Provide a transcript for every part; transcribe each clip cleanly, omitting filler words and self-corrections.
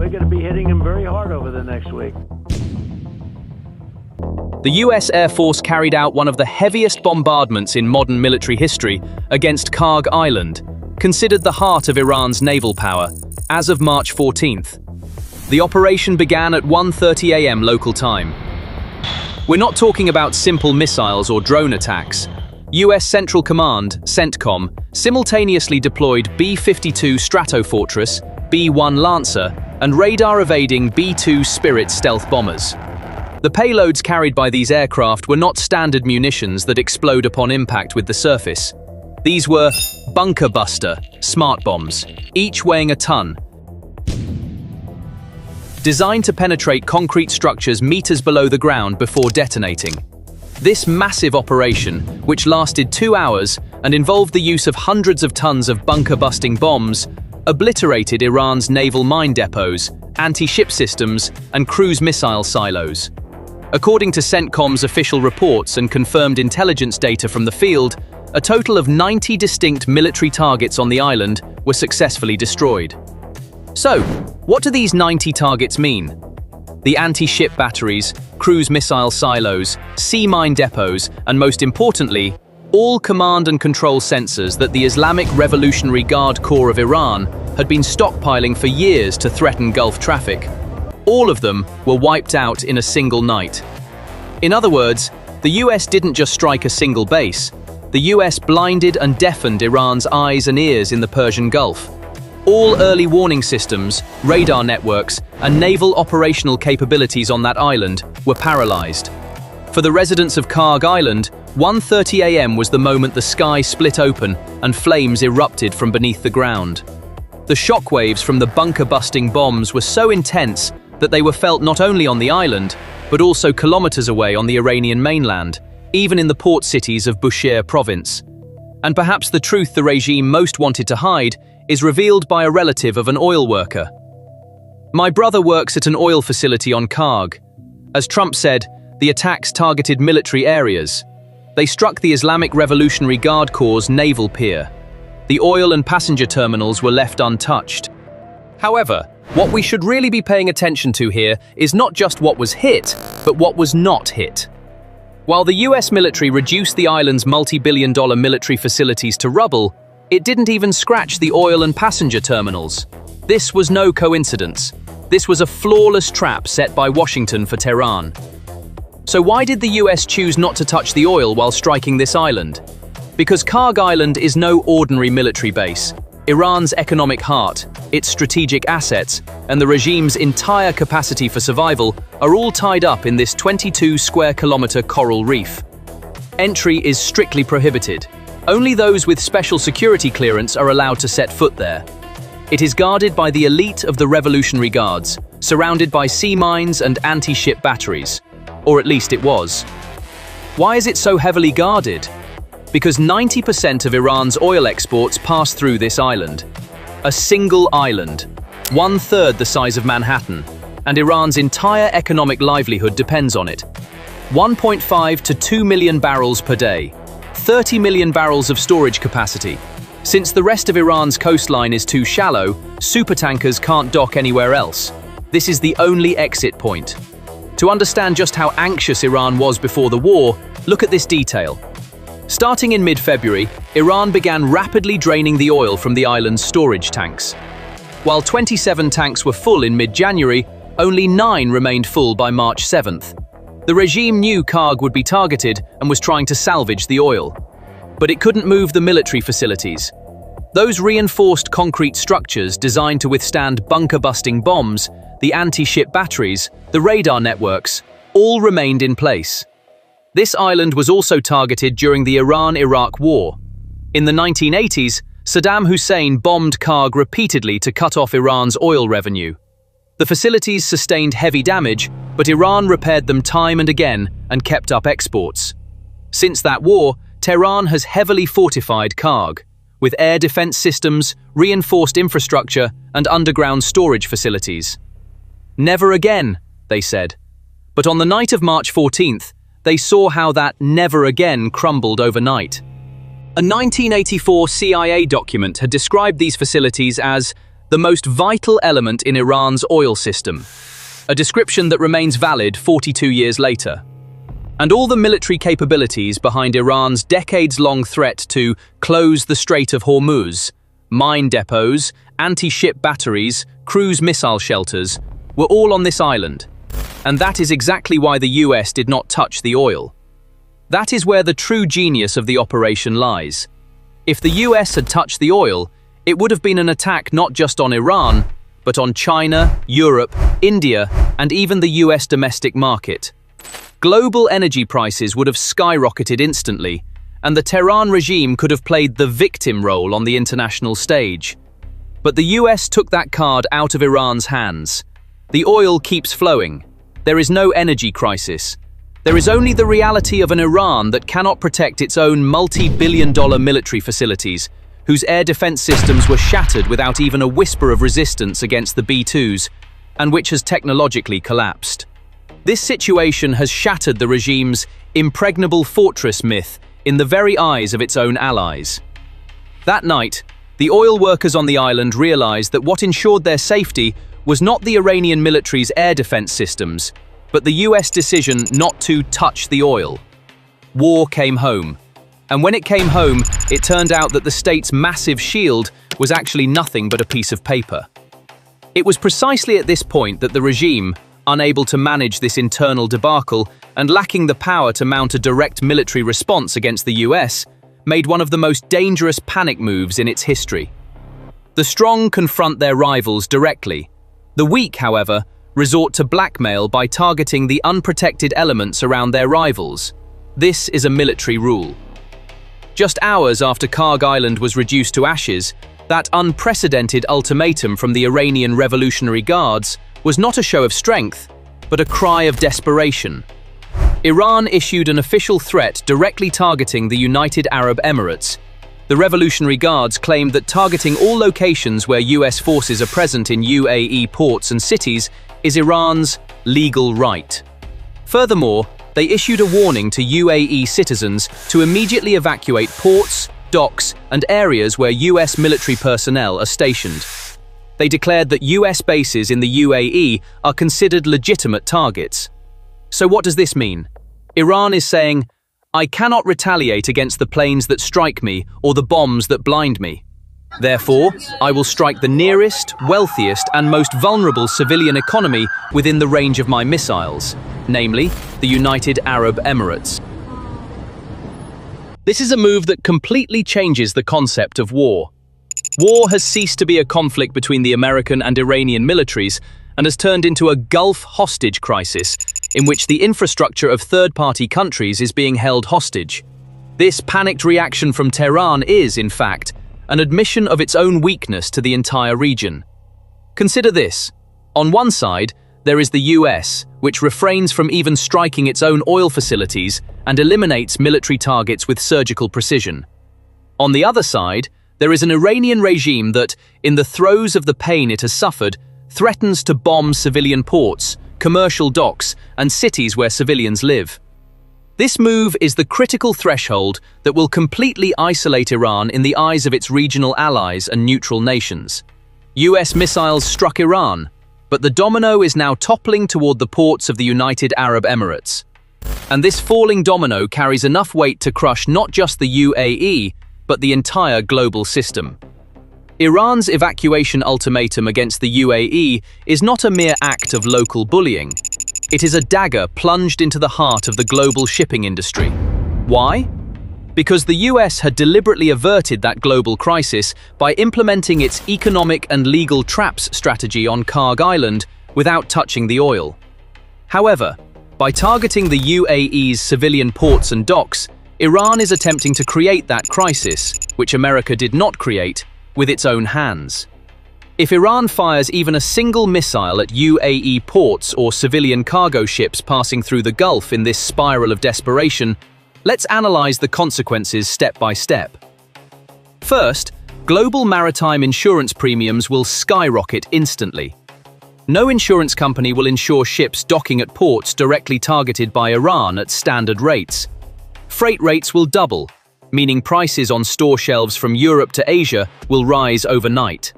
we're going to be hitting them very hard over the next week. The US Air Force carried out one of the heaviest bombardments in modern military history against Karg Island, considered the heart of Iran's naval power, as of March 14th. The operation began at 1:30 a.m. local time. We're not talking about simple missiles or drone attacks. US Central Command, CENTCOM, simultaneously deployed B-52 Stratofortress, B-1 Lancer, and radar-evading B-2 Spirit stealth bombers. The payloads carried by these aircraft were not standard munitions that explode upon impact with the surface. These were bunker buster smart bombs, each weighing a ton, designed to penetrate concrete structures meters below the ground before detonating. This massive operation, which lasted 2 hours and involved the use of hundreds of tons of bunker-busting bombs, obliterated Iran's naval mine depots, anti-ship systems, and cruise missile silos. According to CENTCOM's official reports and confirmed intelligence data from the field, a total of 90 distinct military targets on the island were successfully destroyed. So, what do these 90 targets mean? The anti-ship batteries, cruise missile silos, sea mine depots, and most importantly, all command and control sensors that the Islamic Revolutionary Guard Corps of Iran had been stockpiling for years to threaten Gulf traffic. All of them were wiped out in a single night. In other words, the US didn't just strike a single base. The US blinded and deafened Iran's eyes and ears in the Persian Gulf. All early warning systems, radar networks, and naval operational capabilities on that island were paralyzed. For the residents of Karg Island, 1:30 a.m. was the moment the sky split open and flames erupted from beneath the ground. The shockwaves from the bunker-busting bombs were so intense that they were felt not only on the island, but also kilometers away on the Iranian mainland, even in the port cities of Bushehr province. And perhaps the truth the regime most wanted to hide is revealed by a relative of an oil worker. My brother works at an oil facility on Karg. As Trump said, the attacks targeted military areas. They struck the Islamic Revolutionary Guard Corps' naval pier. The oil and passenger terminals were left untouched. However, what we should really be paying attention to here is not just what was hit, but what was not hit. While the US military reduced the island's multi-billion-dollar military facilities to rubble, it didn't even scratch the oil and passenger terminals. This was no coincidence. This was a flawless trap set by Washington for Tehran. So why did the US choose not to touch the oil while striking this island? Because Karg Island is no ordinary military base. Iran's economic heart, its strategic assets, and the regime's entire capacity for survival are all tied up in this 22-square-kilometer coral reef. Entry is strictly prohibited. Only those with special security clearance are allowed to set foot there. It is guarded by the elite of the Revolutionary Guards, surrounded by sea mines and anti-ship batteries. Or at least it was. Why is it so heavily guarded? Because 90% of Iran's oil exports pass through this island. A single island, 1/3 the size of Manhattan, and Iran's entire economic livelihood depends on it. 1.5 to 2 million barrels per day. 30 million barrels of storage capacity. Since the rest of Iran's coastline is too shallow, supertankers can't dock anywhere else. This is the only exit point. To understand just how anxious Iran was before the war, look at this detail. Starting in mid-February, Iran began rapidly draining the oil from the island's storage tanks. While 27 tanks were full in mid-January, only 9 remained full by March 7th. The regime knew Karg would be targeted and was trying to salvage the oil. But it couldn't move the military facilities. Those reinforced concrete structures designed to withstand bunker-busting bombs, the anti-ship batteries, the radar networks, all remained in place. This island was also targeted during the Iran-Iraq War. In the 1980s, Saddam Hussein bombed Karg repeatedly to cut off Iran's oil revenue. The facilities sustained heavy damage, but Iran repaired them time and again and kept up exports. Since that war, Tehran has heavily fortified Karg, with air defense systems, reinforced infrastructure, and underground storage facilities. Never again, they said. But on the night of March 14th, they saw how that never again crumbled overnight. A 1984 CIA document had described these facilities as the most vital element in Iran's oil system, a description that remains valid 42 years later. And all the military capabilities behind Iran's decades-long threat to close the Strait of Hormuz, mine depots, anti-ship batteries, cruise missile shelters, were all on this island. And that is exactly why the US did not touch the oil. That is where the true genius of the operation lies. If the US had touched the oil, it would have been an attack not just on Iran, but on China, Europe, India, and even the US domestic market. Global energy prices would have skyrocketed instantly, and the Tehran regime could have played the victim role on the international stage. But the US took that card out of Iran's hands. The oil keeps flowing. There is no energy crisis. There is only the reality of an Iran that cannot protect its own multi-billion-dollar military facilities, whose air defense systems were shattered without even a whisper of resistance against the B-2s, and which has technologically collapsed. This situation has shattered the regime's impregnable fortress myth in the very eyes of its own allies. That night, the oil workers on the island realized that what ensured their safety was not the Iranian military's air defense systems, but the US decision not to touch the oil. War came home. And when it came home, it turned out that the state's massive shield was actually nothing but a piece of paper. It was precisely at this point that the regime, unable to manage this internal debacle and lacking the power to mount a direct military response against the US, made one of the most dangerous panic moves in its history. The strong confront their rivals directly. The weak, however, resort to blackmail by targeting the unprotected elements around their rivals. This is a military rule. Just hours after Karg Island was reduced to ashes, that unprecedented ultimatum from the Iranian Revolutionary Guards was not a show of strength, but a cry of desperation. Iran issued an official threat directly targeting the United Arab Emirates. The Revolutionary Guards claimed that targeting all locations where US forces are present in UAE ports and cities is Iran's legal right. Furthermore, they issued a warning to UAE citizens to immediately evacuate ports, docks, and areas where US military personnel are stationed. They declared that US bases in the UAE are considered legitimate targets. So what does this mean? Iran is saying, I cannot retaliate against the planes that strike me or the bombs that blind me. Therefore, I will strike the nearest, wealthiest, and most vulnerable civilian economy within the range of my missiles, namely, the United Arab Emirates. This is a move that completely changes the concept of war. War has ceased to be a conflict between the American and Iranian militaries and has turned into a Gulf hostage crisis in which the infrastructure of third-party countries is being held hostage. This panicked reaction from Tehran is, in fact, an admission of its own weakness to the entire region. Consider this. On one side, there is the US, which refrains from even striking its own oil facilities and eliminates military targets with surgical precision. On the other side, there is an Iranian regime that, in the throes of the pain it has suffered, threatens to bomb civilian ports, commercial docks, and cities where civilians live. This move is the critical threshold that will completely isolate Iran in the eyes of its regional allies and neutral nations. US missiles struck Iran, but the domino is now toppling toward the ports of the United Arab Emirates. And this falling domino carries enough weight to crush not just the UAE, but the entire global system. Iran's evacuation ultimatum against the UAE is not a mere act of local bullying. It is a dagger plunged into the heart of the global shipping industry. Why? Because the US had deliberately averted that global crisis by implementing its economic and legal traps strategy on Karg Island without touching the oil. However, by targeting the UAE's civilian ports and docks, Iran is attempting to create that crisis, which America did not create, with its own hands. If Iran fires even a single missile at UAE ports or civilian cargo ships passing through the Gulf in this spiral of desperation, let's analyze the consequences step by step. First, global maritime insurance premiums will skyrocket instantly. No insurance company will insure ships docking at ports directly targeted by Iran at standard rates. Freight rates will double, meaning prices on store shelves from Europe to Asia will rise overnight.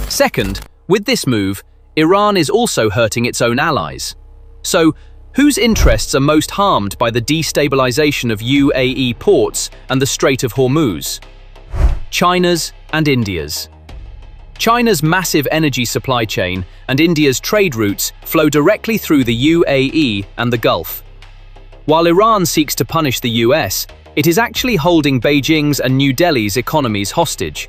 Second, with this move, Iran is also hurting its own allies. So, whose interests are most harmed by the destabilization of UAE ports and the Strait of Hormuz? China's and India's. China's massive energy supply chain and India's trade routes flow directly through the UAE and the Gulf. While Iran seeks to punish the US, it is actually holding Beijing's and New Delhi's economies hostage.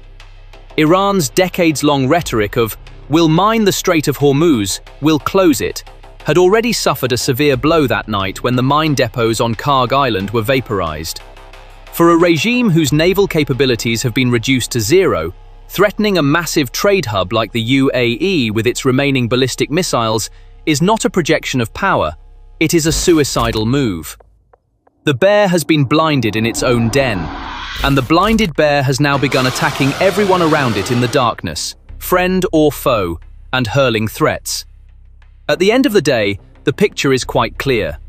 Iran's decades-long rhetoric of "we'll mine the Strait of Hormuz, we'll close it," had already suffered a severe blow that night when the mine depots on Karg Island were vaporized. For a regime whose naval capabilities have been reduced to zero, threatening a massive trade hub like the UAE with its remaining ballistic missiles is not a projection of power, it is a suicidal move. The bear has been blinded in its own den, and the blinded bear has now begun attacking everyone around it in the darkness, friend or foe, and hurling threats. At the end of the day, the picture is quite clear.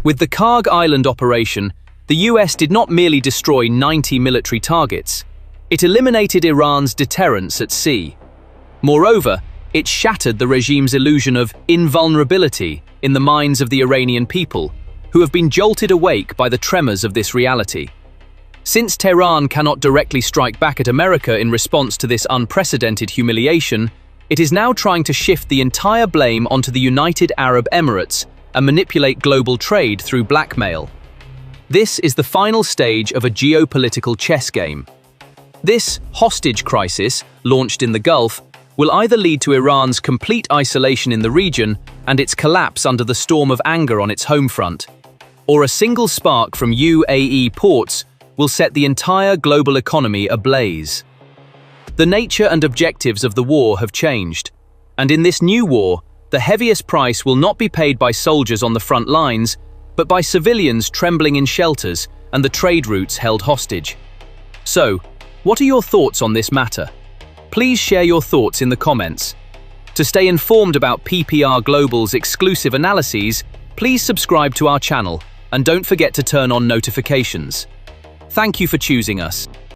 With the Karg Island operation, the US did not merely destroy 90 military targets, it eliminated Iran's deterrence at sea. Moreover, it shattered the regime's illusion of invulnerability in the minds of the Iranian people, who have been jolted awake by the tremors of this reality. Since Tehran cannot directly strike back at America in response to this unprecedented humiliation, it is now trying to shift the entire blame onto the United Arab Emirates and manipulate global trade through blackmail. This is the final stage of a geopolitical chess game. This hostage crisis, launched in the Gulf, will either lead to Iran's complete isolation in the region and its collapse under the storm of anger on its home front, or a single spark from UAE ports will set the entire global economy ablaze. The nature and objectives of the war have changed, and in this new war, the heaviest price will not be paid by soldiers on the front lines, but by civilians trembling in shelters and the trade routes held hostage. So, what are your thoughts on this matter? Please share your thoughts in the comments. To stay informed about PPR Global's exclusive analyses, please subscribe to our channel and don't forget to turn on notifications. Thank you for choosing us.